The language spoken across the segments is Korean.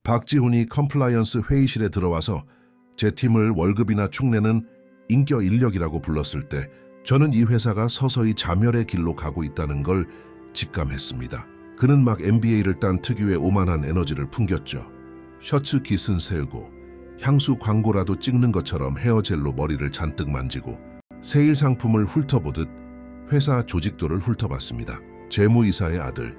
박지훈이 컴플라이언스 회의실에 들어와서 제 팀을 월급이나 축내는 인격 인력이라고 불렀을 때 저는 이 회사가 서서히 자멸의 길로 가고 있다는 걸 직감했습니다. 그는 막 MBA를 딴 특유의 오만한 에너지를 풍겼죠. 셔츠 깃은 세우고 향수 광고라도 찍는 것처럼 헤어젤로 머리를 잔뜩 만지고 세일 상품을 훑어보듯 회사 조직도를 훑어봤습니다. 재무이사의 아들,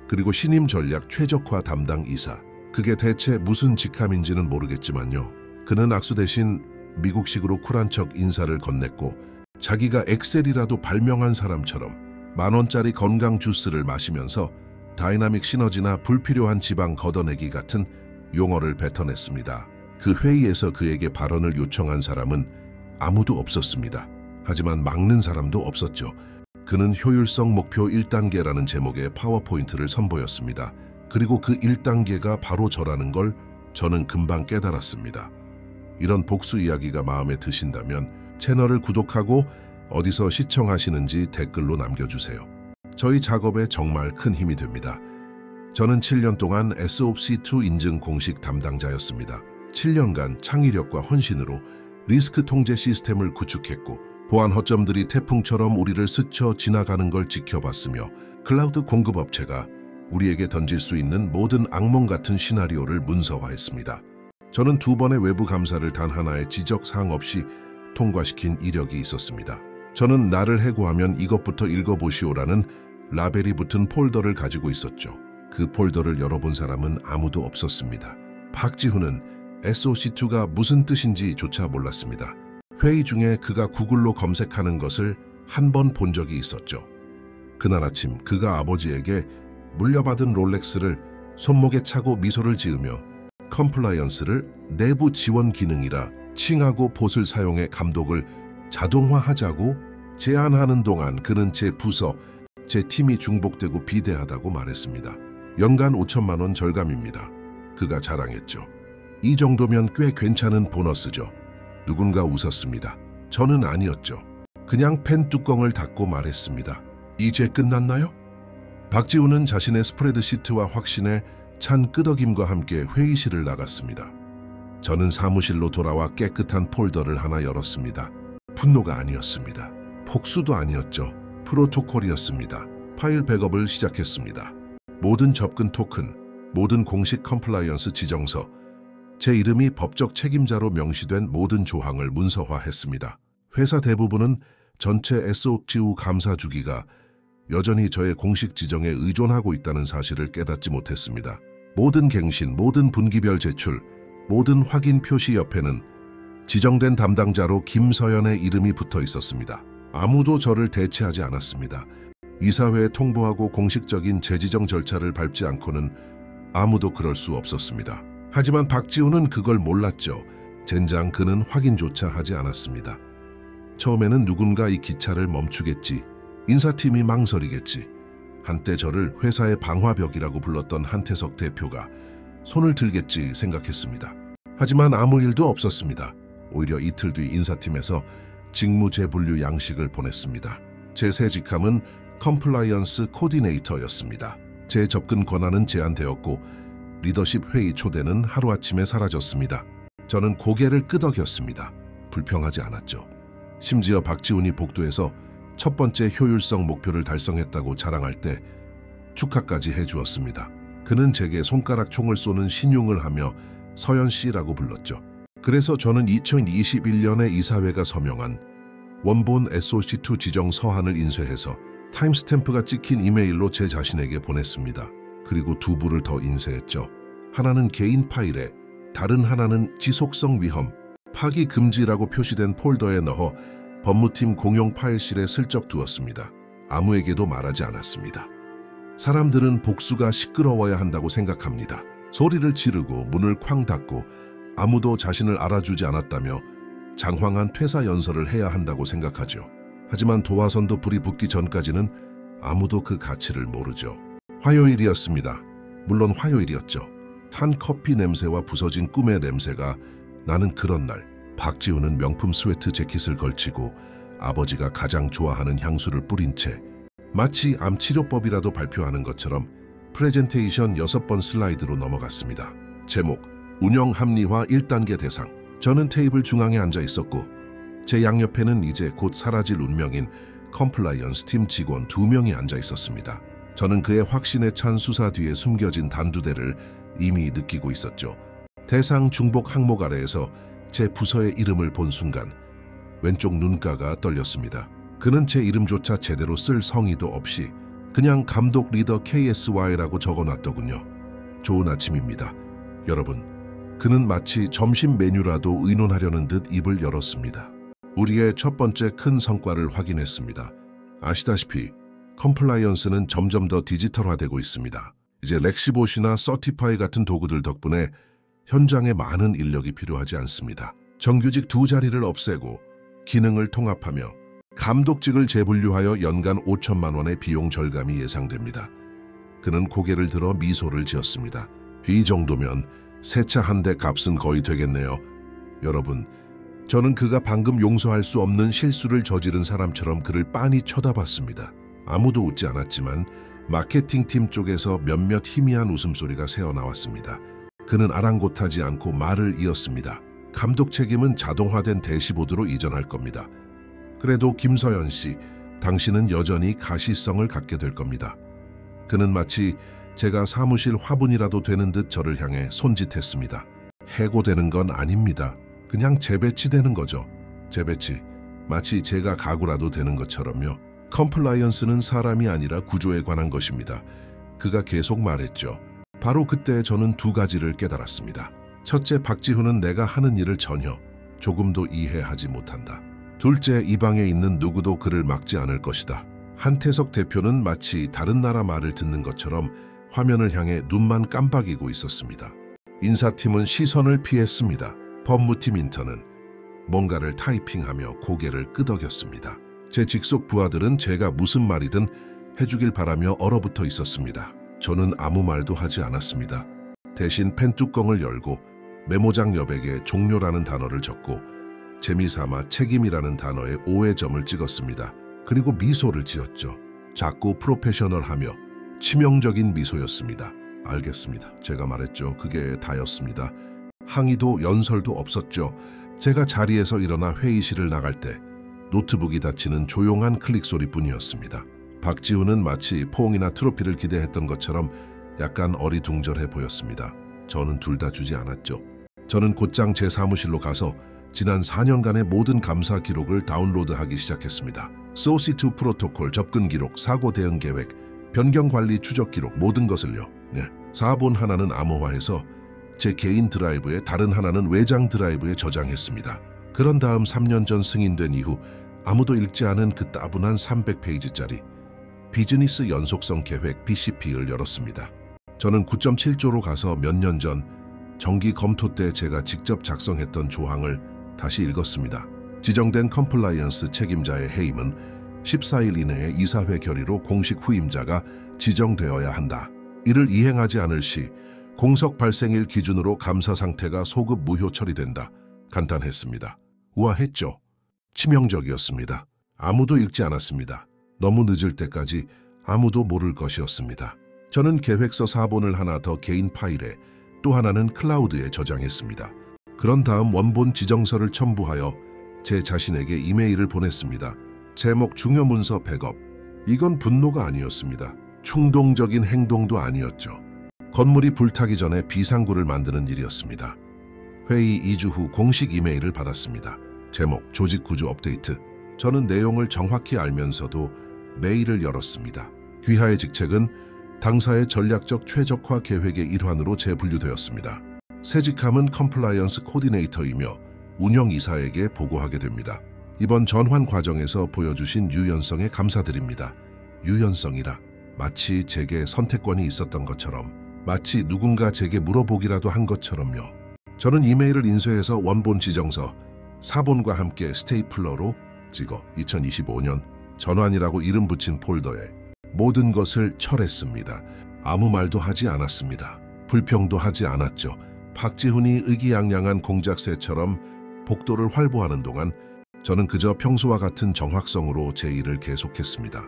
그리고 신임 전략 최적화 담당 이사. 그게 대체 무슨 직함인지는 모르겠지만요. 그는 악수 대신 미국식으로 쿨한 척 인사를 건넸고 자기가 엑셀이라도 발명한 사람처럼 10,000원짜리 건강 주스를 마시면서 다이나믹 시너지나 불필요한 지방 걷어내기 같은 용어를 뱉어냈습니다. 그 회의에서 그에게 발언을 요청한 사람은 아무도 없었습니다. 하지만 막는 사람도 없었죠. 그는 효율성 목표 1단계라는 제목의 파워포인트를 선보였습니다. 그리고 그 1단계가 바로 저라는 걸 저는 금방 깨달았습니다. 이런 복수 이야기가 마음에 드신다면 채널을 구독하고 어디서 시청하시는지 댓글로 남겨주세요. 저희 작업에 정말 큰 힘이 됩니다. 저는 7년 동안 SOC2 인증 공식 담당자였습니다. 7년간 창의력과 헌신으로 리스크 통제 시스템을 구축했고 보안 허점들이 태풍처럼 우리를 스쳐 지나가는 걸 지켜봤으며 클라우드 공급업체가 우리에게 던질 수 있는 모든 악몽 같은 시나리오를 문서화했습니다. 저는 2번의 외부 감사를 단 하나의 지적사항 없이 통과시킨 이력이 있었습니다. 저는 나를 해고하면 이것부터 읽어보시오라는 라벨이 붙은 폴더를 가지고 있었죠. 그 폴더를 열어본 사람은 아무도 없었습니다. 박지훈은 SOC2가 무슨 뜻인지조차 몰랐습니다. 회의 중에 그가 구글로 검색하는 것을 한 번 본 적이 있었죠. 그날 아침 그가 아버지에게 물려받은 롤렉스를 손목에 차고 미소를 지으며 컴플라이언스를 내부 지원 기능이라 칭하고 봇을 사용해 감독을 자동화하자고 제안하는 동안 그는 제 부서, 제 팀이 중복되고 비대하다고 말했습니다. 연간 5천만 원 절감입니다. 그가 자랑했죠. 이 정도면 꽤 괜찮은 보너스죠. 누군가 웃었습니다. 저는 아니었죠. 그냥 펜 뚜껑을 닫고 말했습니다. 이제 끝났나요? 박지훈은 자신의 스프레드시트와 확신에 찬 끄덕임과 함께 회의실을 나갔습니다. 저는 사무실로 돌아와 깨끗한 폴더를 하나 열었습니다. 분노가 아니었습니다. 복수도 아니었죠. 프로토콜이었습니다. 파일 백업을 시작했습니다. 모든 접근 토큰, 모든 공식 컴플라이언스 지정서, 제 이름이 법적 책임자로 명시된 모든 조항을 문서화했습니다. 회사 대부분은 전체 SOC2 감사 주기가 여전히 저의 공식 지정에 의존하고 있다는 사실을 깨닫지 못했습니다. 모든 갱신, 모든 분기별 제출, 모든 확인 표시 옆에는 지정된 담당자로 김서연의 이름이 붙어 있었습니다. 아무도 저를 대체하지 않았습니다. 이사회에 통보하고 공식적인 재지정 절차를 밟지 않고는 아무도 그럴 수 없었습니다. 하지만 박지훈은 그걸 몰랐죠. 젠장 그는 확인조차 하지 않았습니다. 처음에는 누군가 이 기차를 멈추겠지. 인사팀이 망설이겠지. 한때 저를 회사의 방화벽이라고 불렀던 한태석 대표가 손을 들겠지 생각했습니다. 하지만 아무 일도 없었습니다. 오히려 이틀 뒤 인사팀에서 직무 재분류 양식을 보냈습니다. 제 새 직함은 컴플라이언스 코디네이터였습니다. 제 접근 권한은 제한되었고 리더십 회의 초대는 하루아침에 사라졌습니다. 저는 고개를 끄덕였습니다. 불평하지 않았죠. 심지어 박지훈이 복도에서 첫 번째 효율성 목표를 달성했다고 자랑할 때 축하까지 해주었습니다. 그는 제게 손가락 총을 쏘는 신용을 하며 서연 씨라고 불렀죠. 그래서 저는 2021년에 이사회가 서명한 원본 SOC2 지정 서한을 인쇄해서 타임스탬프가 찍힌 이메일로 제 자신에게 보냈습니다. 그리고 2부를 더 인쇄했죠. 하나는 개인 파일에, 다른 하나는 지속성 위험, 파기 금지라고 표시된 폴더에 넣어 법무팀 공용 파일실에 슬쩍 두었습니다. 아무에게도 말하지 않았습니다. 사람들은 복수가 시끄러워야 한다고 생각합니다. 소리를 지르고 문을 쾅 닫고 아무도 자신을 알아주지 않았다며 장황한 퇴사 연설을 해야 한다고 생각하죠. 하지만 도화선도 불이 붙기 전까지는 아무도 그 가치를 모르죠. 화요일이었습니다. 물론 화요일이었죠. 탄 커피 냄새와 부서진 꿈의 냄새가 나는 그런 날 박지훈은 명품 스웨트 재킷을 걸치고 아버지가 가장 좋아하는 향수를 뿌린 채 마치 암치료법이라도 발표하는 것처럼 프레젠테이션 6번 슬라이드로 넘어갔습니다. 제목, 운영 합리화 1단계 대상. 저는 테이블 중앙에 앉아 있었고 제 양옆에는 이제 곧 사라질 운명인 컴플라이언스 팀 직원 2명이 앉아 있었습니다. 저는 그의 확신에 찬 수사 뒤에 숨겨진 단두대를 이미 느끼고 있었죠. 대상 중복 항목 아래에서 제 부서의 이름을 본 순간 왼쪽 눈가가 떨렸습니다. 그는 제 이름조차 제대로 쓸 성의도 없이 그냥 감독 리더 KSY라고 적어놨더군요. 좋은 아침입니다. 여러분, 그는 마치 점심 메뉴라도 의논하려는 듯 입을 열었습니다. 우리의 첫 번째 큰 성과를 확인했습니다. 아시다시피 컴플라이언스는 점점 더 디지털화되고 있습니다. 이제 렉시봇이나 서티파이 같은 도구들 덕분에 현장에 많은 인력이 필요하지 않습니다. 정규직 2자리를 없애고 기능을 통합하며 감독직을 재분류하여 연간 5천만 원의 비용 절감이 예상됩니다. 그는 고개를 들어 미소를 지었습니다. 이 정도면 새 차 한 대 값은 거의 되겠네요. 여러분, 저는 그가 방금 용서할 수 없는 실수를 저지른 사람처럼 그를 빤히 쳐다봤습니다. 아무도 웃지 않았지만 마케팅팀 쪽에서 몇몇 희미한 웃음소리가 새어나왔습니다. 그는 아랑곳하지 않고 말을 이었습니다. 감독 책임은 자동화된 대시보드로 이전할 겁니다. 그래도 김서연 씨, 당신은 여전히 가시성을 갖게 될 겁니다. 그는 마치 제가 사무실 화분이라도 되는 듯 저를 향해 손짓했습니다. 해고되는 건 아닙니다. 그냥 재배치되는 거죠. 재배치. 마치 제가 가구라도 되는 것처럼요. 컴플라이언스는 사람이 아니라 구조에 관한 것입니다. 그가 계속 말했죠. 바로 그때 저는 2가지를 깨달았습니다. 첫째, 박지훈은 내가 하는 일을 전혀 조금도 이해하지 못한다. 둘째, 이 방에 있는 누구도 그를 막지 않을 것이다. 한태석 대표는 마치 다른 나라 말을 듣는 것처럼 화면을 향해 눈만 깜빡이고 있었습니다. 인사팀은 시선을 피했습니다. 법무팀 인턴은 뭔가를 타이핑하며 고개를 끄덕였습니다. 제 직속 부하들은 제가 무슨 말이든 해주길 바라며 얼어붙어 있었습니다. 저는 아무 말도 하지 않았습니다. 대신 펜뚜껑을 열고 메모장 여백에 종료라는 단어를 적고 재미삼아 책임이라는 단어에 5의 점을 찍었습니다. 그리고 미소를 지었죠. 작고 프로페셔널하며 치명적인 미소였습니다. 알겠습니다. 제가 말했죠. 그게 다였습니다. 항의도 연설도 없었죠. 제가 자리에서 일어나 회의실을 나갈 때 노트북이 닫히는 조용한 클릭 소리뿐이었습니다. 박지훈은 마치 포옹이나 트로피를 기대했던 것처럼 약간 어리둥절해 보였습니다. 저는 둘 다 주지 않았죠. 저는 곧장 제 사무실로 가서 지난 4년간의 모든 감사 기록을 다운로드하기 시작했습니다. 소시2 프로토콜 접근 기록, 사고 대응 계획, 변경 관리 추적 기록, 모든 것을요. 사본 하나는 암호화해서 제 개인 드라이브에, 다른 하나는 외장 드라이브에 저장했습니다. 그런 다음 3년 전 승인된 이후 아무도 읽지 않은 그 따분한 300페이지짜리 비즈니스 연속성 계획 BCP를 열었습니다. 저는 9.7조로 가서 몇 년 전 정기 검토 때 제가 직접 작성했던 조항을 다시 읽었습니다. 지정된 컴플라이언스 책임자의 해임은 14일 이내에 이사회 결의로 공식 후임자가 지정되어야 한다. 이를 이행하지 않을 시 공석 발생일 기준으로 감사 상태가 소급 무효 처리된다. 간단했습니다. 우아했죠. 치명적이었습니다. 아무도 읽지 않았습니다. 너무 늦을 때까지 아무도 모를 것이었습니다. 저는 계획서 4본을 하나 더 개인 파일에, 또 하나는 클라우드에 저장했습니다. 그런 다음 원본 지정서를 첨부하여 제 자신에게 이메일을 보냈습니다. 제목, 중요 문서 백업. 이건 분노가 아니었습니다. 충동적인 행동도 아니었죠. 건물이 불타기 전에 비상구를 만드는 일이었습니다. 회의 2주 후 공식 이메일을 받았습니다. 제목, 조직 구조 업데이트. 저는 내용을 정확히 알면서도 메일을 열었습니다. 귀하의 직책은 당사의 전략적 최적화 계획의 일환으로 재분류되었습니다. 새 직함은 컴플라이언스 코디네이터이며 운영이사에게 보고하게 됩니다. 이번 전환 과정에서 보여주신 유연성에 감사드립니다. 유연성이라 마치 제게 선택권이 있었던 것처럼, 마치 누군가 제게 물어보기라도 한 것처럼요. 저는 이메일을 인쇄해서 원본 지정서 4본과 함께 스테이플러로 찍어 2025년 전환이라고 이름 붙인 폴더에 모든 것을 철했습니다. 아무 말도 하지 않았습니다. 불평도 하지 않았죠. 박지훈이 의기양양한 공작새처럼 복도를 활보하는 동안 저는 그저 평소와 같은 정확성으로 제 일을 계속했습니다.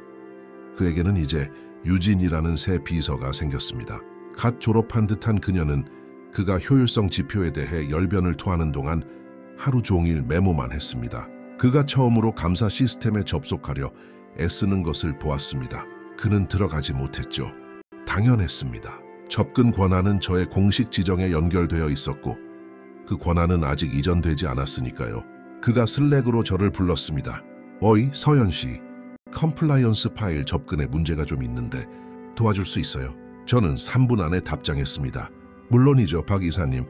그에게는 이제 유진이라는 새 비서가 생겼습니다. 갓 졸업한 듯한 그녀는 그가 효율성 지표에 대해 열변을 토하는 동안 하루 종일 메모만 했습니다. 그가 처음으로 감사 시스템에 접속하려 애쓰는 것을 보았습니다. 그는 들어가지 못했죠. 당연했습니다. 접근 권한은 저의 공식 지정에 연결되어 있었고 그 권한은 아직 이전되지 않았으니까요. 그가 슬랙으로 저를 불렀습니다. 어이, 서연 씨. 컴플라이언스 파일 접근에 문제가 좀 있는데 도와줄 수 있어요? 저는 3분 안에 답장했습니다. 물론이죠, 박 이사님.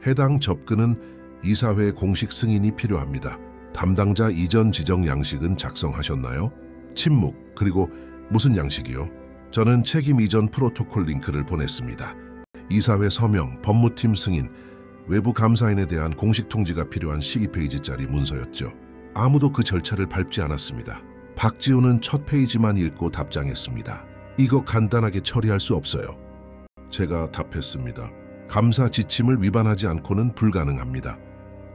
해당 접근은 이사회 공식 승인이 필요합니다. 담당자 이전 지정 양식은 작성하셨나요? 침묵, 그리고 무슨 양식이요? 저는 책임 이전 프로토콜 링크를 보냈습니다. 이사회 서명, 법무팀 승인, 외부 감사인에 대한 공식 통지가 필요한 12페이지짜리 문서였죠. 아무도 그 절차를 밟지 않았습니다. 박지훈은 첫 페이지만 읽고 답장했습니다. 이거 간단하게 처리할 수 없어요. 제가 답했습니다. 감사 지침을 위반하지 않고는 불가능합니다.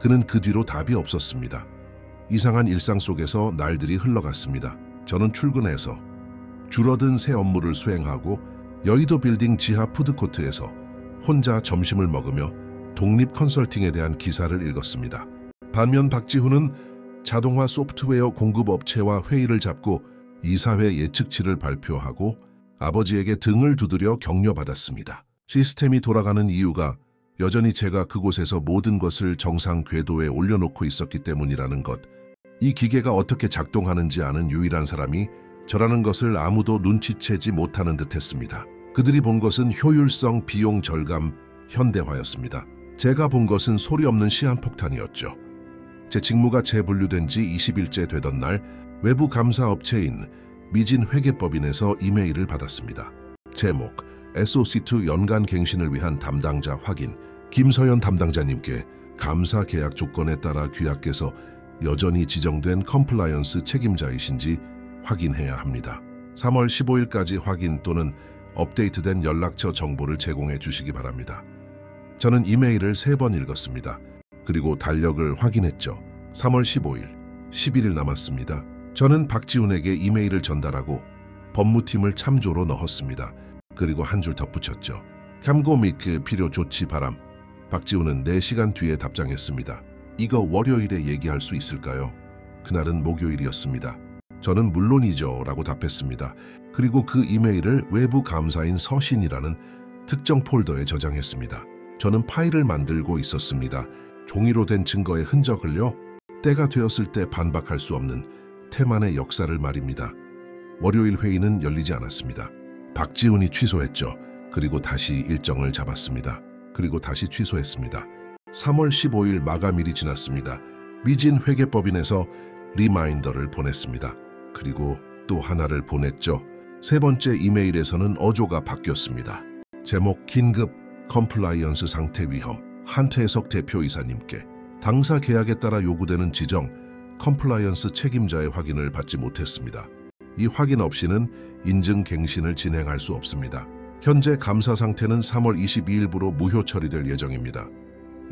그는 그 뒤로 답이 없었습니다. 이상한 일상 속에서 날들이 흘러갔습니다. 저는 출근해서 줄어든 새 업무를 수행하고 여의도 빌딩 지하 푸드코트에서 혼자 점심을 먹으며 독립 컨설팅에 대한 기사를 읽었습니다. 반면 박지훈은 자동화 소프트웨어 공급업체와 회의를 잡고 이사회 예측치를 발표하고 아버지에게 등을 두드려 격려받았습니다. 시스템이 돌아가는 이유가 여전히 제가 그곳에서 모든 것을 정상 궤도에 올려놓고 있었기 때문이라는 것. 이 기계가 어떻게 작동하는지 아는 유일한 사람이 저라는 것을 아무도 눈치채지 못하는 듯했습니다. 그들이 본 것은 효율성, 비용 절감, 현대화였습니다. 제가 본 것은 소리 없는 시한폭탄이었죠. 제 직무가 재분류된 지 20일째 되던 날 외부 감사업체인 미진 회계법인에서 이메일을 받았습니다. 제목, SOC2 연간 갱신을 위한 담당자 확인. 김서연 담당자님께 감사 계약 조건에 따라 귀하께서 여전히 지정된 컴플라이언스 책임자이신지 확인해야 합니다. 3월 15일까지 확인 또는 업데이트된 연락처 정보를 제공해 주시기 바랍니다. 저는 이메일을 3번 읽었습니다. 그리고 달력을 확인했죠. 3월 15일, 11일 남았습니다. 저는 박지훈에게 이메일을 전달하고 법무팀을 참조로 넣었습니다. 그리고 한 줄 덧붙였죠. 참고 및 그 필요 조치 바람. 박지훈은 4시간 뒤에 답장했습니다. 이거 월요일에 얘기할 수 있을까요? 그날은 목요일이었습니다. 저는 물론이죠 라고 답했습니다. 그리고 그 이메일을 외부 감사인 서신이라는 특정 폴더에 저장했습니다. 저는 파일을 만들고 있었습니다. 종이로 된 증거의 흔적을요. 때가 되었을 때 반박할 수 없는 태만의 역사를 말입니다. 월요일 회의는 열리지 않았습니다. 박지훈이 취소했죠. 그리고 다시 일정을 잡았습니다. 그리고 다시 취소했습니다. 3월 15일 마감일이 지났습니다. 미진 회계법인에서 리마인더를 보냈습니다. 그리고 또 하나를 보냈죠. 3번째 이메일에서는 어조가 바뀌었습니다. 제목 긴급 컴플라이언스 상태 위험. 한태석 대표이사님께 당사 계약에 따라 요구되는 지정 컴플라이언스 책임자의 확인을 받지 못했습니다. 이 확인 없이는 인증 갱신을 진행할 수 없습니다. 현재 감사 상태는 3월 22일부로 무효 처리될 예정입니다.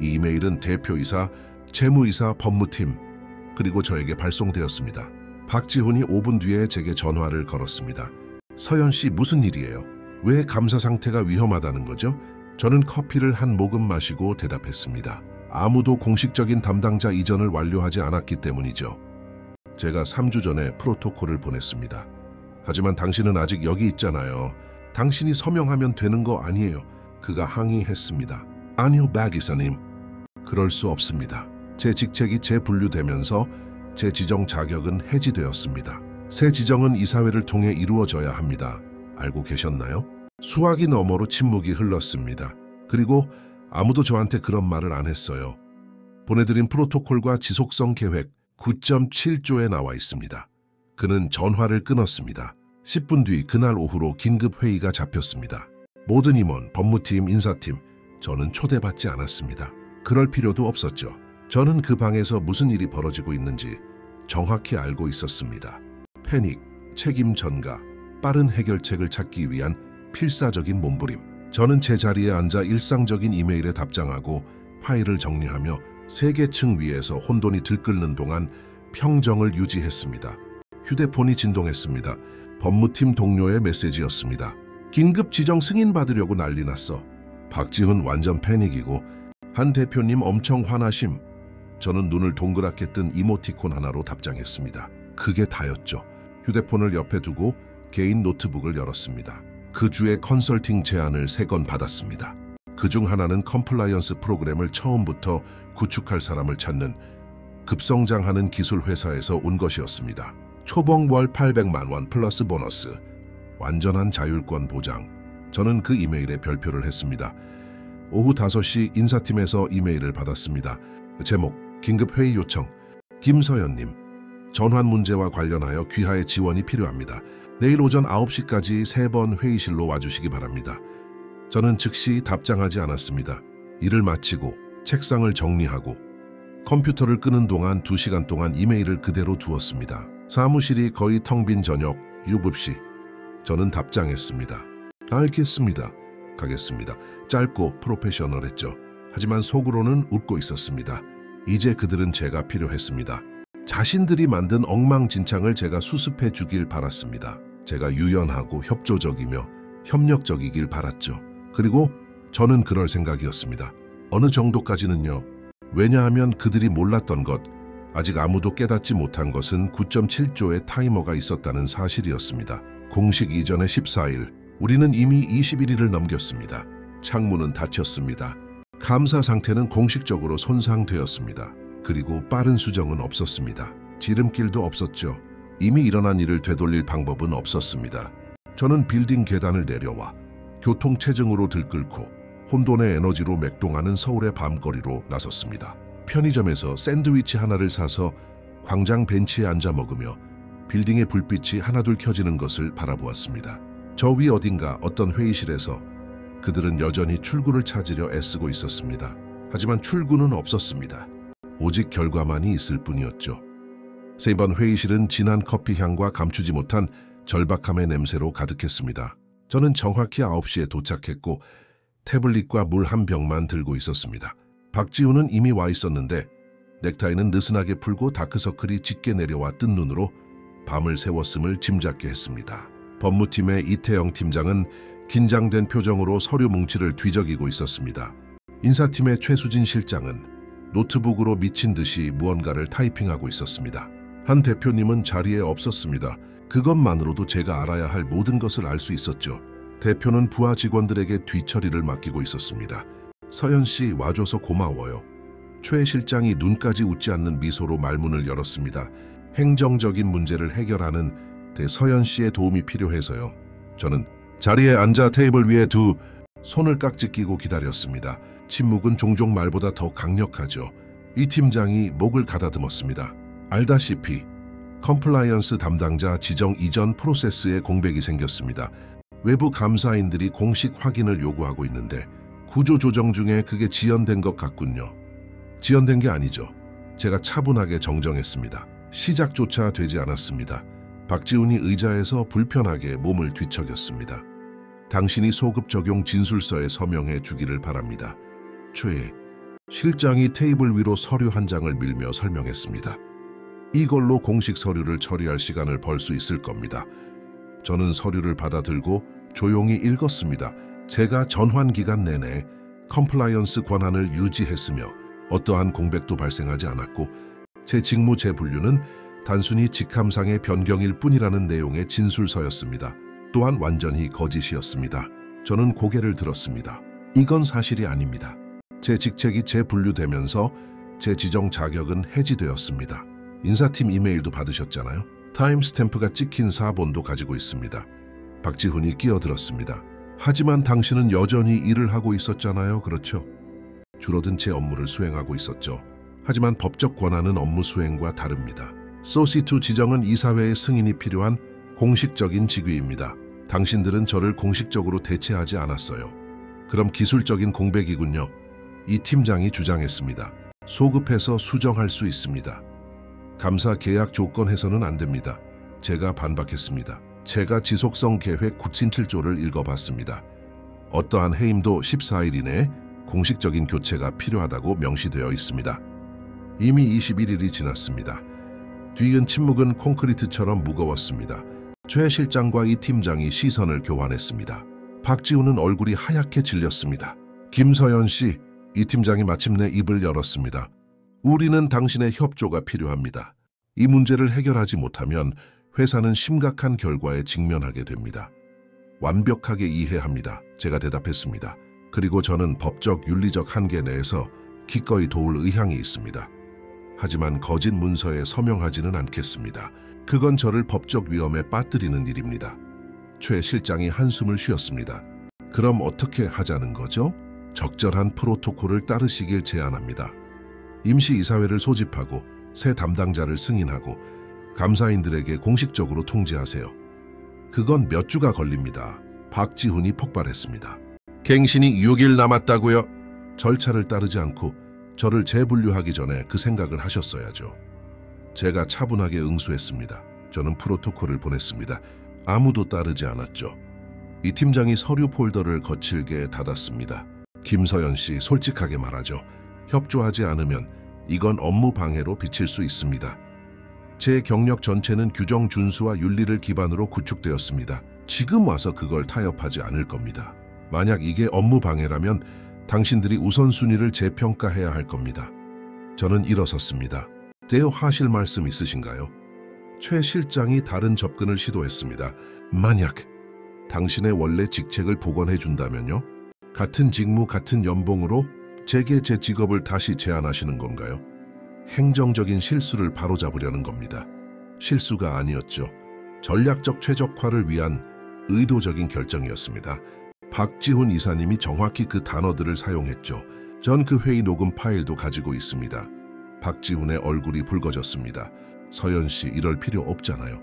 이 이메일은 대표이사, 재무이사, 법무팀 그리고 저에게 발송되었습니다. 박지훈이 5분 뒤에 제게 전화를 걸었습니다. 서연 씨 무슨 일이에요? 왜 감사 상태가 위험하다는 거죠? 저는 커피를 한 모금 마시고 대답했습니다. 아무도 공식적인 담당자 이전을 완료하지 않았기 때문이죠. 제가 3주 전에 프로토콜을 보냈습니다. 하지만 당신은 아직 여기 있잖아요. 당신이 서명하면 되는 거 아니에요. 그가 항의했습니다. 아니요, 박 이사님. 그럴 수 없습니다. 제 직책이 재분류되면서 제 지정 자격은 해지되었습니다. 새 지정은 이사회를 통해 이루어져야 합니다. 알고 계셨나요? 수화기 너머로 침묵이 흘렀습니다. 그리고 아무도 저한테 그런 말을 안 했어요. 보내드린 프로토콜과 지속성 계획 9.7조에 나와 있습니다. 그는 전화를 끊었습니다. 10분 뒤 그날 오후로 긴급 회의가 잡혔습니다. 모든 임원, 법무팀, 인사팀, 저는 초대받지 않았습니다. 그럴 필요도 없었죠. 저는 그 방에서 무슨 일이 벌어지고 있는지 정확히 알고 있었습니다. 패닉, 책임 전가, 빠른 해결책을 찾기 위한 필사적인 몸부림. 저는 제 자리에 앉아 일상적인 이메일에 답장하고 파일을 정리하며 세계층 위에서 혼돈이 들끓는 동안 평정을 유지했습니다. 휴대폰이 진동했습니다. 법무팀 동료의 메시지였습니다. 긴급 지정 승인 받으려고 난리 났어. 박지훈 완전 패닉이고 한 대표님 엄청 화나심. 저는 눈을 동그랗게 뜬 이모티콘 하나로 답장했습니다. 그게 다였죠. 휴대폰을 옆에 두고 개인 노트북을 열었습니다. 그 주에 컨설팅 제안을 3건 받았습니다. 그중 하나는 컴플라이언스 프로그램을 처음부터 구축할 사람을 찾는 급성장하는 기술 회사에서 온 것이었습니다. 초봉 월 800만 원 플러스 보너스. 완전한 자율권 보장. 저는 그 이메일에 별표를 했습니다. 오후 5시 인사팀에서 이메일을 받았습니다. 제목, 긴급회의 요청. 김서연님, 전환 문제와 관련하여 귀하의 지원이 필요합니다. 내일 오전 9시까지 3번 회의실로 와주시기 바랍니다. 저는 즉시 답장하지 않았습니다. 일을 마치고 책상을 정리하고 컴퓨터를 끄는 동안 2시간 동안 이메일을 그대로 두었습니다. 사무실이 거의 텅 빈 저녁 7시. 저는 답장했습니다. 알겠습니다. 가겠습니다. 짧고 프로페셔널했죠. 하지만 속으로는 웃고 있었습니다. 이제 그들은 제가 필요했습니다. 자신들이 만든 엉망진창을 제가 수습해 주길 바랐습니다. 제가 유연하고 협조적이며 협력적이길 바랐죠. 그리고 저는 그럴 생각이었습니다. 어느 정도까지는요. 왜냐하면 그들이 몰랐던 것, 아직 아무도 깨닫지 못한 것은 9.7조의 타이머가 있었다는 사실이었습니다. 공식 이전의 14일, 우리는 이미 21일을 넘겼습니다. 창문은 닫혔습니다. 감사 상태는 공식적으로 손상되었습니다. 그리고 빠른 수정은 없었습니다. 지름길도 없었죠. 이미 일어난 일을 되돌릴 방법은 없었습니다. 저는 빌딩 계단을 내려와 교통체증으로 들끓고 혼돈의 에너지로 맥동하는 서울의 밤거리로 나섰습니다. 편의점에서 샌드위치 하나를 사서 광장 벤치에 앉아 먹으며 빌딩의 불빛이 하나둘 켜지는 것을 바라보았습니다. 저 위 어딘가 어떤 회의실에서 그들은 여전히 출구를 찾으려 애쓰고 있었습니다. 하지만 출구는 없었습니다. 오직 결과만이 있을 뿐이었죠. 3번 회의실은 진한 커피 향과 감추지 못한 절박함의 냄새로 가득했습니다. 저는 정확히 9시에 도착했고 태블릿과 물 한 병만 들고 있었습니다. 박지훈은 이미 와 있었는데 넥타이는 느슨하게 풀고 다크서클이 짙게 내려와 뜬 눈으로 밤을 새웠음을 짐작게 했습니다. 법무팀의 이태영 팀장은 긴장된 표정으로 서류 뭉치를 뒤적이고 있었습니다. 인사팀의 최수진 실장은 노트북으로 미친 듯이 무언가를 타이핑하고 있었습니다. 한 대표님은 자리에 없었습니다. 그것만으로도 제가 알아야 할 모든 것을 알 수 있었죠. 대표는 부하 직원들에게 뒤처리를 맡기고 있었습니다. 서연 씨 와줘서 고마워요. 최 실장이 눈까지 웃지 않는 미소로 말문을 열었습니다. 행정적인 문제를 해결하는 서연 씨의 도움이 필요해서요. 저는 자리에 앉아 테이블 위에 손을 깍지 끼고 기다렸습니다. 침묵은 종종 말보다 더 강력하죠. 이 팀장이 목을 가다듬었습니다. 알다시피 컴플라이언스 담당자 지정 이전 프로세스에 공백이 생겼습니다. 외부 감사인들이 공식 확인을 요구하고 있는데 구조 조정 중에 그게 지연된 것 같군요. 지연된 게 아니죠. 제가 차분하게 정정했습니다. 시작조차 되지 않았습니다. 박지훈이 의자에서 불편하게 몸을 뒤척였습니다. 당신이 소급 적용 진술서에 서명해 주기를 바랍니다. 최 실장이 테이블 위로 서류 한 장을 밀며 설명했습니다. 이걸로 공식 서류를 처리할 시간을 벌 수 있을 겁니다. 저는 서류를 받아들고 조용히 읽었습니다. 제가 전환 기간 내내 컴플라이언스 권한을 유지했으며 어떠한 공백도 발생하지 않았고 제 직무 재분류는 단순히 직함상의 변경일 뿐이라는 내용의 진술서였습니다. 또한 완전히 거짓이었습니다. 저는 고개를 들었습니다. 이건 사실이 아닙니다. 제 직책이 재분류되면서 제 지정 자격은 해지되었습니다. 인사팀 이메일도 받으셨잖아요. 타임스탬프가 찍힌 사본도 가지고 있습니다. 박지훈이 끼어들었습니다. 하지만 당신은 여전히 일을 하고 있었잖아요. 그렇죠? 줄어든 제 업무를 수행하고 있었죠. 하지만 법적 권한은 업무 수행과 다릅니다. 소시2 지정은 이사회의 승인이 필요한 공식적인 직위입니다. 당신들은 저를 공식적으로 대체하지 않았어요. 그럼 기술적인 공백이군요. 이 팀장이 주장했습니다. 소급해서 수정할 수 있습니다. 감사 계약 조건 해서는 안 됩니다. 제가 반박했습니다. 제가 지속성 계획 9.7조를 읽어봤습니다. 어떠한 해임도 14일 이내에 공식적인 교체가 필요하다고 명시되어 있습니다. 이미 21일이 지났습니다. 뒤은 침묵은 콘크리트처럼 무거웠습니다. 최 실장과 이 팀장이 시선을 교환했습니다. 박지훈은 얼굴이 하얗게 질렸습니다. 김서연 씨, 이 팀장이 마침내 입을 열었습니다. 우리는 당신의 협조가 필요합니다. 이 문제를 해결하지 못하면 회사는 심각한 결과에 직면하게 됩니다. 완벽하게 이해합니다. 제가 대답했습니다. 그리고 저는 법적 윤리적 한계 내에서 기꺼이 도울 의향이 있습니다. 하지만 거짓 문서에 서명하지는 않겠습니다. 그건 저를 법적 위험에 빠뜨리는 일입니다. 최 실장이 한숨을 쉬었습니다. 그럼 어떻게 하자는 거죠? 적절한 프로토콜을 따르시길 제안합니다. 임시이사회를 소집하고 새 담당자를 승인하고 감사인들에게 공식적으로 통지하세요. 그건 몇 주가 걸립니다. 박지훈이 폭발했습니다. 갱신이 6일 남았다고요? 절차를 따르지 않고 저를 재분류하기 전에 그 생각을 하셨어야죠. 제가 차분하게 응수했습니다. 저는 프로토콜을 보냈습니다. 아무도 따르지 않았죠. 이 팀장이 서류 폴더를 거칠게 닫았습니다. 김서연 씨, 솔직하게 말하죠. 협조하지 않으면 이건 업무 방해로 비칠 수 있습니다. 제 경력 전체는 규정 준수와 윤리를 기반으로 구축되었습니다. 지금 와서 그걸 타협하지 않을 겁니다. 만약 이게 업무 방해라면 당신들이 우선순위를 재평가해야 할 겁니다. 저는 일어섰습니다. 하실 말씀 있으신가요? 최 실장이 다른 접근을 시도했습니다. 만약 당신의 원래 직책을 복원해 준다면요? 같은 직무, 같은 연봉으로 제게 제 직업을 다시 제안하시는 건가요? 행정적인 실수를 바로잡으려는 겁니다. 실수가 아니었죠. 전략적 최적화를 위한 의도적인 결정이었습니다. 박지훈 이사님이 정확히 그 단어들을 사용했죠. 전 그 회의 녹음 파일도 가지고 있습니다. 박지훈의 얼굴이 붉어졌습니다. 서연 씨, 이럴 필요 없잖아요.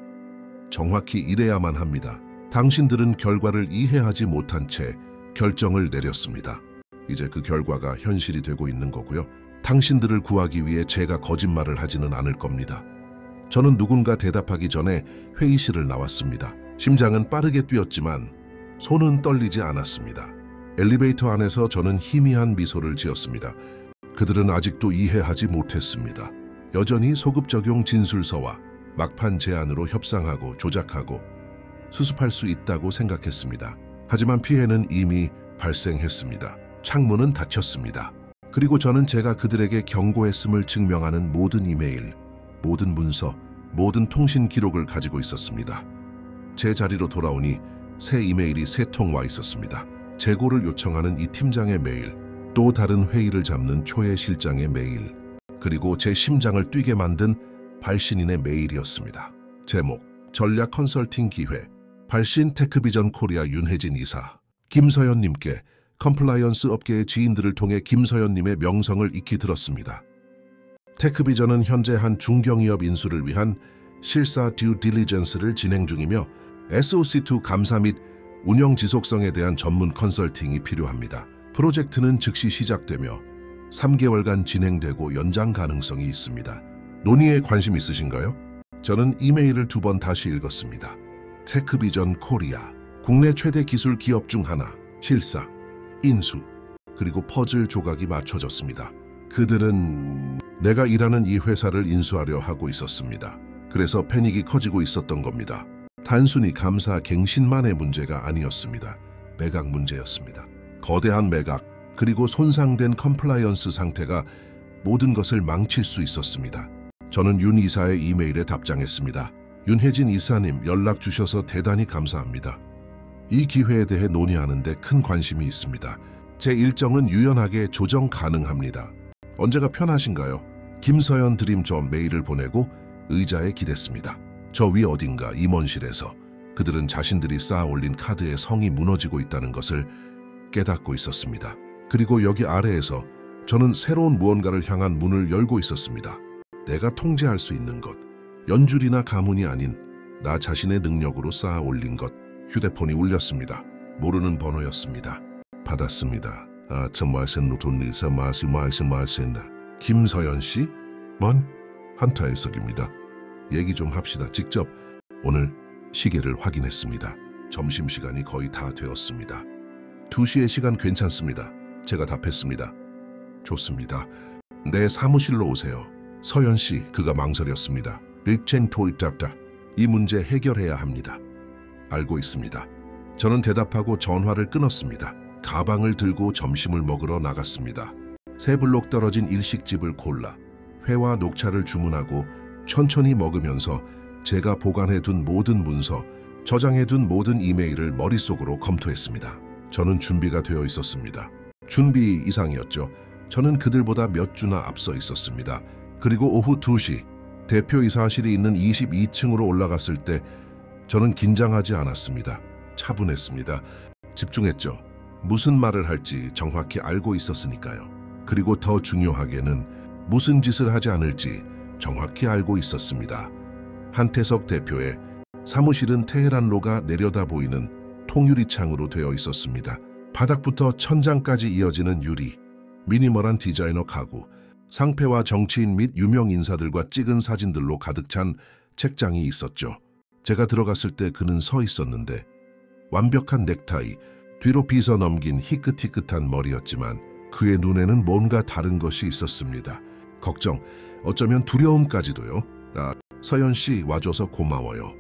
정확히 이래야만 합니다. 당신들은 결과를 이해하지 못한 채 결정을 내렸습니다. 이제 그 결과가 현실이 되고 있는 거고요. 당신들을 구하기 위해 제가 거짓말을 하지는 않을 겁니다. 저는 누군가 대답하기 전에 회의실을 나왔습니다. 심장은 빠르게 뛰었지만 손은 떨리지 않았습니다. 엘리베이터 안에서 저는 희미한 미소를 지었습니다. 그들은 아직도 이해하지 못했습니다. 여전히 소급 적용 진술서와 막판 제안으로 협상하고 조작하고 수습할 수 있다고 생각했습니다. 하지만 피해는 이미 발생했습니다. 창문은 닫혔습니다. 그리고 저는 제가 그들에게 경고했음을 증명하는 모든 이메일, 모든 문서, 모든 통신 기록을 가지고 있었습니다. 제 자리로 돌아오니 새 이메일이 3통 와 있었습니다. 재고를 요청하는 이 팀장의 메일, 또 다른 회의를 잡는 초의 실장의 메일, 그리고 제 심장을 뛰게 만든 발신인의 메일이었습니다. 제목, 전략 컨설팅 기회, 발신 테크비전 코리아 윤혜진 이사. 김서연님께 컴플라이언스 업계의 지인들을 통해 김서연님의 명성을 익히 들었습니다. 테크비전은 현재 한 중견기업 인수를 위한 실사 듀 딜리전스를 진행 중이며 SOC2 감사 및 운영 지속성에 대한 전문 컨설팅이 필요합니다. 프로젝트는 즉시 시작되며 3개월간 진행되고 연장 가능성이 있습니다. 논의에 관심 있으신가요? 저는 이메일을 2번 다시 읽었습니다. 테크비전 코리아, 국내 최대 기술 기업 중 하나, 실사, 인수, 그리고 퍼즐 조각이 맞춰졌습니다. 그들은 내가 일하는 이 회사를 인수하려 하고 있었습니다. 그래서 패닉이 커지고 있었던 겁니다. 단순히 감사 갱신만의 문제가 아니었습니다. 매각 문제였습니다. 거대한 매각, 그리고 손상된 컴플라이언스 상태가 모든 것을 망칠 수 있었습니다. 저는 윤 이사의 이메일에 답장했습니다. 윤혜진 이사님, 연락 주셔서 대단히 감사합니다. 이 기회에 대해 논의하는데 큰 관심이 있습니다. 제 일정은 유연하게 조정 가능합니다. 언제가 편하신가요? 김서연 드림 저 메일을 보내고 의자에 기댔습니다. 저 위 어딘가 임원실에서 그들은 자신들이 쌓아 올린 카드의 성이 무너지고 있다는 것을 깨닫고 있었습니다. 그리고 여기 아래에서 저는 새로운 무언가를 향한 문을 열고 있었습니다. 내가 통제할 수 있는 것, 연줄이나 가문이 아닌 나 자신의 능력으로 쌓아 올린 것. 휴대폰이 울렸습니다. 모르는 번호였습니다. 받았습니다. 김서연 씨? 한타해석입니다. 얘기 좀 합시다. 직접 오늘 시계를 확인했습니다. 점심시간이 거의 다 되었습니다. 2시의 시간 괜찮습니다. 제가 답했습니다. 좋습니다. 내 사무실로 오세요. 서연 씨, 그가 망설였습니다. 이 문제 해결해야 합니다. 알고 있습니다. 저는 대답하고 전화를 끊었습니다. 가방을 들고 점심을 먹으러 나갔습니다. 세 블록 떨어진 일식집을 골라 회와 녹차를 주문하고 천천히 먹으면서 제가 보관해둔 모든 문서, 저장해둔 모든 이메일을 머릿속으로 검토했습니다. 저는 준비가 되어 있었습니다. 준비 이상이었죠. 저는 그들보다 몇 주나 앞서 있었습니다. 그리고 오후 2시 대표이사실이 있는 22층으로 올라갔을 때 저는 긴장하지 않았습니다. 차분했습니다. 집중했죠. 무슨 말을 할지 정확히 알고 있었으니까요. 그리고 더 중요하게는 무슨 짓을 하지 않을지 정확히 알고 있었습니다. 한태석 대표의 사무실은 테헤란로가 내려다 보이는 통유리 창으로 되어 있었습니다. 바닥부터 천장까지 이어지는 유리, 미니멀한 디자이너 가구, 상패와 정치인 및 유명 인사들과 찍은 사진들로 가득 찬 책장이 있었죠. 제가 들어갔을 때 그는 서 있었는데 완벽한 넥타이, 뒤로 빗어 넘긴 희끗희끗한 머리였지만 그의 눈에는 뭔가 다른 것이 있었습니다. 걱정, 어쩌면 두려움까지도요. 서연 씨 와줘서 고마워요.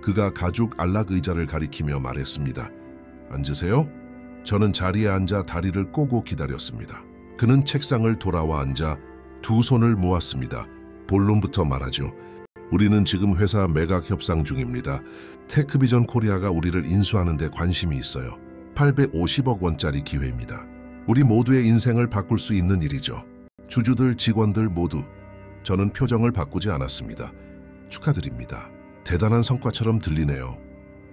그가 가죽 안락 의자를 가리키며 말했습니다. 앉으세요. 저는 자리에 앉아 다리를 꼬고 기다렸습니다. 그는 책상을 돌아와 앉아 두 손을 모았습니다. 본론부터 말하죠. 우리는 지금 회사 매각 협상 중입니다. 테크비전 코리아가 우리를 인수하는 데 관심이 있어요. 850억 원짜리 기회입니다. 우리 모두의 인생을 바꿀 수 있는 일이죠. 주주들, 직원들 모두. 저는 표정을 바꾸지 않았습니다. 축하드립니다. 대단한 성과처럼 들리네요.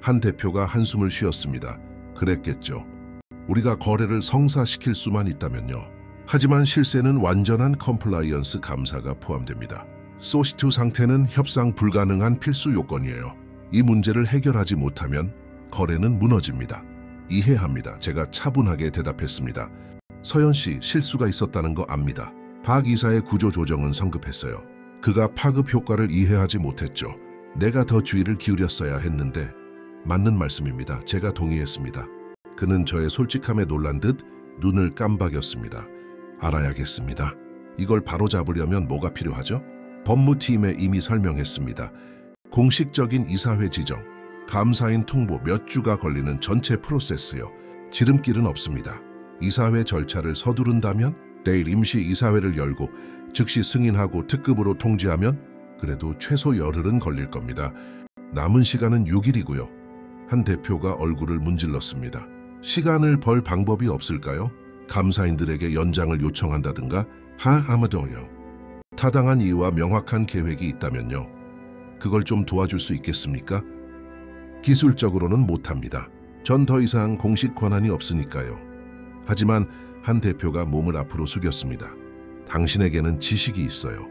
한 대표가 한숨을 쉬었습니다. 그랬겠죠. 우리가 거래를 성사시킬 수만 있다면요. 하지만 실세는 완전한 컴플라이언스 감사가 포함됩니다. 소시2 상태는 협상 불가능한 필수 요건이에요. 이 문제를 해결하지 못하면 거래는 무너집니다. 이해합니다. 제가 차분하게 대답했습니다. 서연 씨, 실수가 있었다는 거 압니다. 박 이사의 구조조정은 성급했어요. 그가 파급 효과를 이해하지 못했죠. 내가 더 주의를 기울였어야 했는데 맞는 말씀입니다. 제가 동의했습니다. 그는 저의 솔직함에 놀란 듯 눈을 깜박였습니다. 알아야겠습니다. 이걸 바로잡으려면 뭐가 필요하죠? 법무팀에 이미 설명했습니다. 공식적인 이사회 지정, 감사인 통보 몇 주가 걸리는 전체 프로세스요. 지름길은 없습니다. 이사회 절차를 서두른다면 내일 임시 이사회를 열고 즉시 승인하고 특급으로 통지하면 그래도 최소 열흘은 걸릴 겁니다. 남은 시간은 6일이고요. 한 대표가 얼굴을 문질렀습니다. 시간을 벌 방법이 없을까요? 감사인들에게 연장을 요청한다든가 아마도요. 타당한 이유와 명확한 계획이 있다면요. 그걸 좀 도와줄 수 있겠습니까? 기술적으로는 못합니다. 전 더 이상 공식 권한이 없으니까요. 하지만 한 대표가 몸을 앞으로 숙였습니다. 당신에게는 지식이 있어요.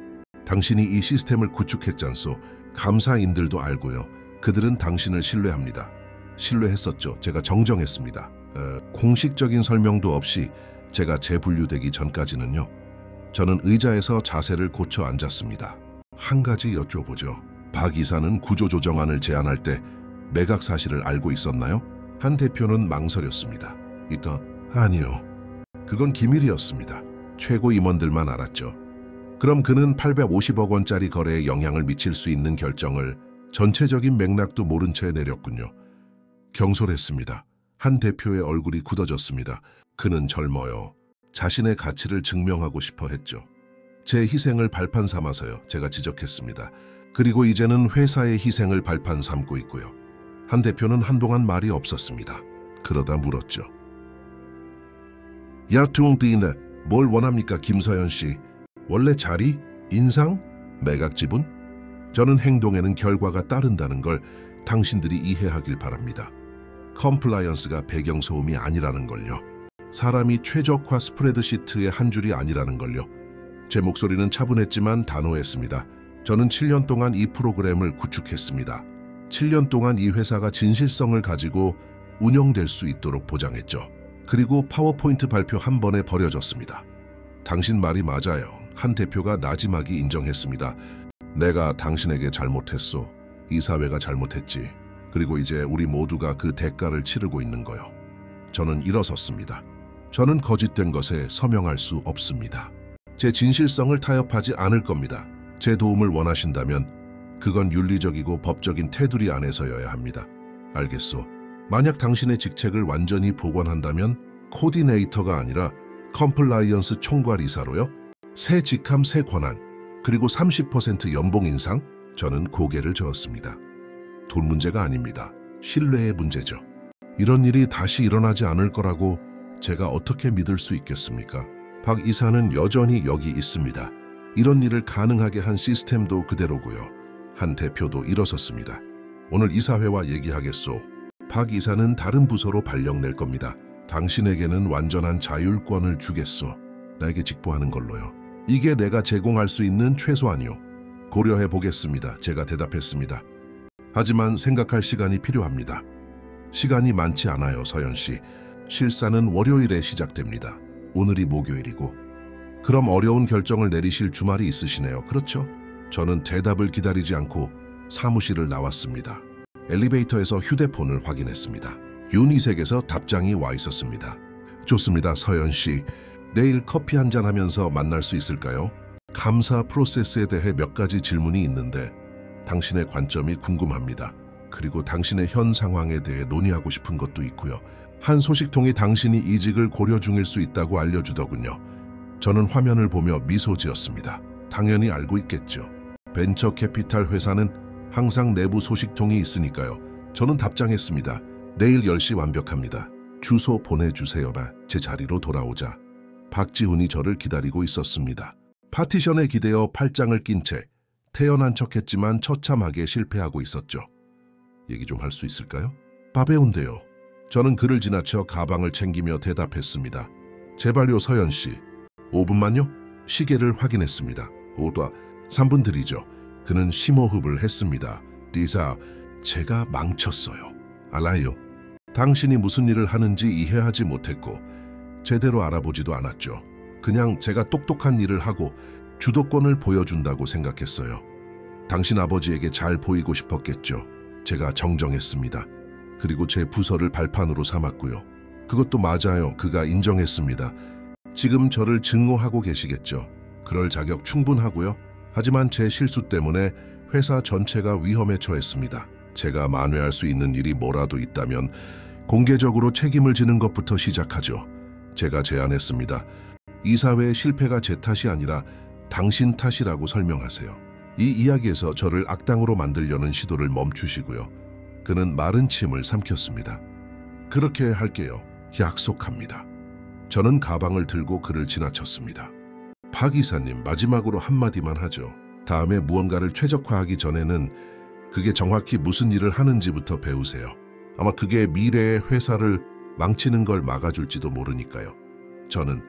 당신이 이 시스템을 구축했잖소. 감사인들도 알고요. 그들은 당신을 신뢰합니다. 신뢰했었죠. 제가 정정했습니다. 공식적인 설명도 없이 제가 재분류되기 전까지는요. 저는 의자에서 자세를 고쳐 앉았습니다. 한 가지 여쭤보죠. 박 이사는 구조조정안을 제안할 때 매각 사실을 알고 있었나요? 한 대표는 망설였습니다. 아니요. 그건 기밀이었습니다. 최고 임원들만 알았죠. 그럼 그는 850억 원짜리 거래에 영향을 미칠 수 있는 결정을 전체적인 맥락도 모른 채 내렸군요. 경솔했습니다. 한 대표의 얼굴이 굳어졌습니다. 그는 젊어요. 자신의 가치를 증명하고 싶어 했죠. 제 희생을 발판 삼아서요. 제가 지적했습니다. 그리고 이제는 회사의 희생을 발판 삼고 있고요. 한 대표는 한동안 말이 없었습니다. 그러다 물었죠. 야투웅띠네, 뭘 원합니까 김서연 씨? 원래 자리? 인상? 매각 지분? 저는 행동에는 결과가 따른다는 걸 당신들이 이해하길 바랍니다. 컴플라이언스가 배경소음이 아니라는 걸요. 사람이 최적화 스프레드시트의 한 줄이 아니라는 걸요. 제 목소리는 차분했지만 단호했습니다. 저는 7년 동안 이 프로그램을 구축했습니다. 7년 동안 이 회사가 진실성을 가지고 운영될 수 있도록 보장했죠. 그리고 파워포인트 발표 한 번에 버려졌습니다. 당신 말이 맞아요. 한 대표가 나지막이 인정했습니다. 내가 당신에게 잘못했소. 이사회가 잘못했지. 그리고 이제 우리 모두가 그 대가를 치르고 있는 거요. 저는 일어섰습니다. 저는 거짓된 것에 서명할 수 없습니다. 제 진실성을 타협하지 않을 겁니다. 제 도움을 원하신다면 그건 윤리적이고 법적인 테두리 안에서여야 합니다. 알겠소. 만약 당신의 직책을 완전히 복원한다면 코디네이터가 아니라 컴플라이언스 총괄이사로요? 새 직함, 새 권한, 그리고 30% 연봉 인상? 저는 고개를 저었습니다. 돈 문제가 아닙니다. 신뢰의 문제죠. 이런 일이 다시 일어나지 않을 거라고 제가 어떻게 믿을 수 있겠습니까? 박 이사는 여전히 여기 있습니다. 이런 일을 가능하게 한 시스템도 그대로고요. 한 대표도 일어섰습니다. 오늘 이사회와 얘기하겠소. 박 이사는 다른 부서로 발령낼 겁니다. 당신에게는 완전한 자율권을 주겠소. 나에게 직보하는 걸로요. 이게 내가 제공할 수 있는 최소한이요. 고려해 보겠습니다. 제가 대답했습니다. 하지만 생각할 시간이 필요합니다. 시간이 많지 않아요, 서연 씨. 실사는 월요일에 시작됩니다. 오늘이 목요일이고. 그럼 어려운 결정을 내리실 주말이 있으시네요. 그렇죠? 저는 대답을 기다리지 않고 사무실을 나왔습니다. 엘리베이터에서 휴대폰을 확인했습니다. 윤희색에서 답장이 와 있었습니다. 좋습니다, 서연 씨. 내일 커피 한잔 하면서 만날 수 있을까요? 감사 프로세스에 대해 몇 가지 질문이 있는데 당신의 관점이 궁금합니다. 그리고 당신의 현 상황에 대해 논의하고 싶은 것도 있고요. 한 소식통이 당신이 이직을 고려 중일 수 있다고 알려주더군요. 저는 화면을 보며 미소 지었습니다. 당연히 알고 있겠죠. 벤처 캐피탈 회사는 항상 내부 소식통이 있으니까요. 저는 답장했습니다. 내일 10시 완벽합니다. 주소 보내주세요. 제 자리로 돌아오자. 박지훈이 저를 기다리고 있었습니다. 파티션에 기대어 팔짱을 낀 채 태연한 척했지만 처참하게 실패하고 있었죠. 얘기 좀 할 수 있을까요? 밥에 온대요. 저는 그를 지나쳐 가방을 챙기며 대답했습니다. 제발요, 서연 씨. 5분만요? 시계를 확인했습니다. 오다 3분 드리죠. 그는 심호흡을 했습니다. 리사, 제가 망쳤어요. 알아요. 당신이 무슨 일을 하는지 이해하지 못했고 제대로 알아보지도 않았죠. 그냥 제가 똑똑한 일을 하고 주도권을 보여준다고 생각했어요. 당신 아버지에게 잘 보이고 싶었겠죠. 제가 정정했습니다. 그리고 제 부서를 발판으로 삼았고요. 그것도 맞아요. 그가 인정했습니다. 지금 저를 증오하고 계시겠죠. 그럴 자격 충분하고요. 하지만 제 실수 때문에 회사 전체가 위험에 처했습니다. 제가 만회할 수 있는 일이 뭐라도 있다면 공개적으로 책임을 지는 것부터 시작하죠. 제가 제안했습니다. 이사회의 실패가 제 탓이 아니라 당신 탓이라고 설명하세요. 이 이야기에서 저를 악당으로 만들려는 시도를 멈추시고요. 그는 마른 침을 삼켰습니다. 그렇게 할게요. 약속합니다. 저는 가방을 들고 그를 지나쳤습니다. 박 이사님, 마지막으로 한마디만 하죠. 다음에 무언가를 최적화하기 전에는 그게 정확히 무슨 일을 하는지부터 배우세요. 아마 그게 미래의 회사를 망치는 걸 막아줄지도 모르니까요. 저는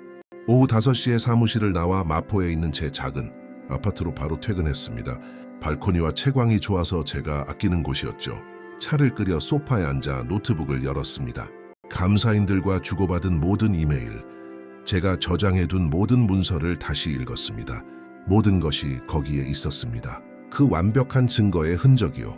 오후 5시에 사무실을 나와 마포에 있는 제 작은 아파트로 바로 퇴근했습니다. 발코니와 채광이 좋아서 제가 아끼는 곳이었죠. 차를 끓여 소파에 앉아 노트북을 열었습니다. 감사인들과 주고받은 모든 이메일, 제가 저장해둔 모든 문서를 다시 읽었습니다. 모든 것이 거기에 있었습니다. 그 완벽한 증거의 흔적이요.